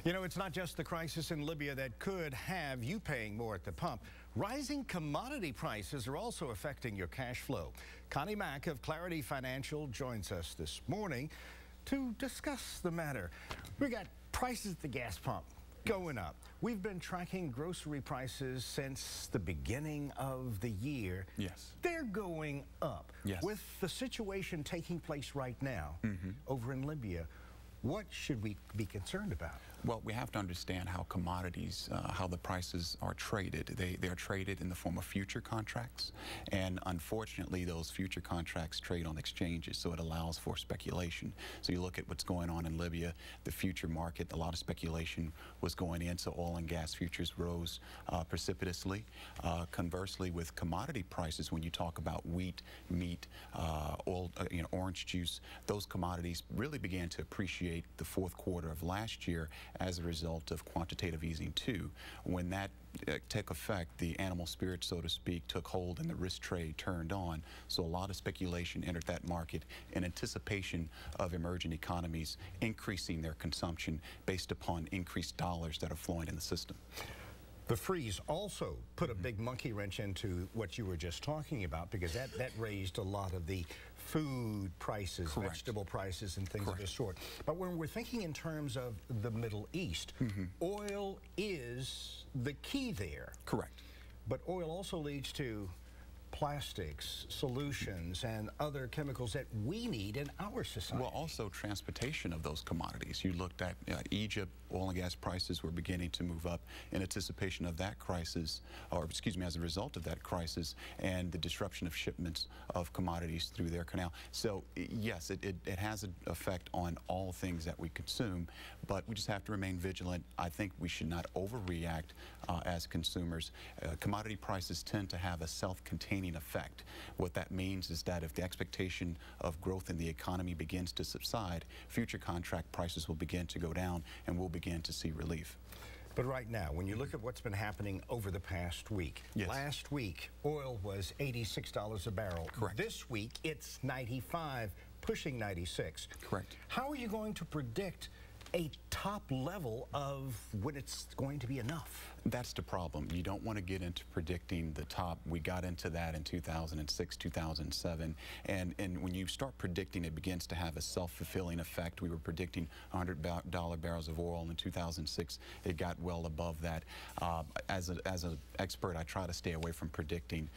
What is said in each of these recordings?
You know, it's not just the crisis in Libya that could have you paying more at the pump. Rising commodity prices are also affecting your cash flow. Connie Mack of KRIV Financial joins us this morning to discuss the matter. We got prices at the gas pump going up. We've been tracking grocery prices since the beginning of the year. Yes. They're going up. Yes. With the situation taking place right now over in Libya, what should we be concerned about? Well, we have to understand how commodities, how the prices are traded. They're traded in the form of future contracts, and unfortunately those future contracts trade on exchanges, so it allows for speculation. So you look at what's going on in Libya, the future market, a lot of speculation was going in, so oil and gas futures rose precipitously. Conversely, with commodity prices, when you talk about wheat, meat, oil, orange juice, those commodities really began to appreciate the fourth quarter of last year as a result of quantitative easing too. When that took effect, the animal spirit, so to speak, took hold and the risk trade turned on. So a lot of speculation entered that market in anticipation of emerging economies increasing their consumption based upon increased dollars that are flowing in the system. The freeze also put a big monkey wrench into what you were just talking about, because that raised a lot of the food prices, Correct. Vegetable prices, and things Correct. of this sort. But when we're thinking in terms of the Middle East, oil is the key there. Correct. But oil also leads to plastics, solutions, and other chemicals that we need in our society. Well, also transportation of those commodities. You looked at Egypt, oil and gas prices were beginning to move up in anticipation of that crisis, or excuse me, as a result of that crisis, and the disruption of shipments of commodities through their canal. So yes, it has an effect on all things that we consume, but we just have to remain vigilant. I think we should not overreact as consumers. Commodity prices tend to have a self-containing effect. What that means is that if the expectation of growth in the economy begins to subside, future contract prices will begin to go down and we'll begin to see relief. But right now, when you look at what's been happening over the past week, yes. Last week oil was $86 a barrel. Correct. This week it's 95, pushing 96. Correct. How are you going to predict a top level of when it's going to be enough? That's the problem. You don't want to get into predicting the top. We got into that in 2006, 2007, and when you start predicting, it begins to have a self-fulfilling effect. We were predicting $100 barrels of oil in 2006. It got well above that. As an expert, I try to stay away from predicting.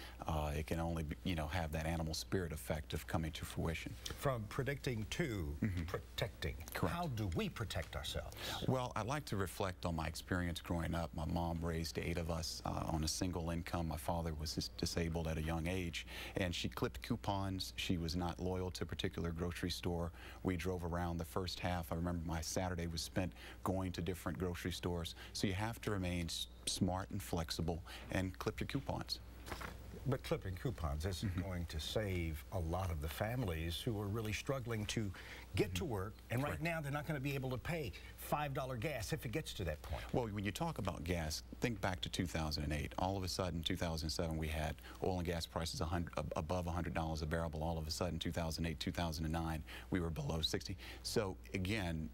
It can only have that animal spirit effect of coming to fruition. From predicting to protecting. Correct. How do we protect ourselves? Well, I like to reflect on my experience growing up. My mom raised 8 of us on a single income. My father was disabled at a young age, and she clipped coupons. She was not loyal to a particular grocery store. We drove around the first half. I remember my Saturday was spent going to different grocery stores. So you have to remain smart and flexible and clip your coupons. But clipping coupons isn't going to save a lot of the families who are really struggling to get to work, and right now they're not going to be able to pay $5 gas if it gets to that point. Well, when you talk about gas, think back to 2008. All of a sudden, 2007, we had oil and gas prices above $100 a barrel. All of a sudden, 2008, 2009, we were below 60. So again,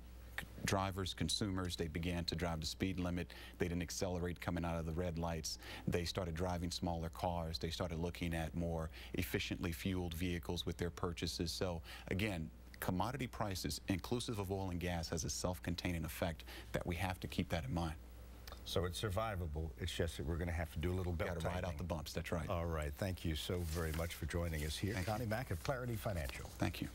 drivers, consumers, they began to drive the speed limit. They didn't accelerate coming out of the red lights. They started driving smaller cars. They started looking at more efficiently fueled vehicles with their purchases. So again, commodity prices, inclusive of oil and gas, has a self-containing effect that we have to keep that in mind. So it's survivable. It's just that we're going to have to do a little belt tightening. Got to ride out the bumps. That's right. All right. Thank you so very much for joining us here. Connie Mack of KRIV Financial. Thank you.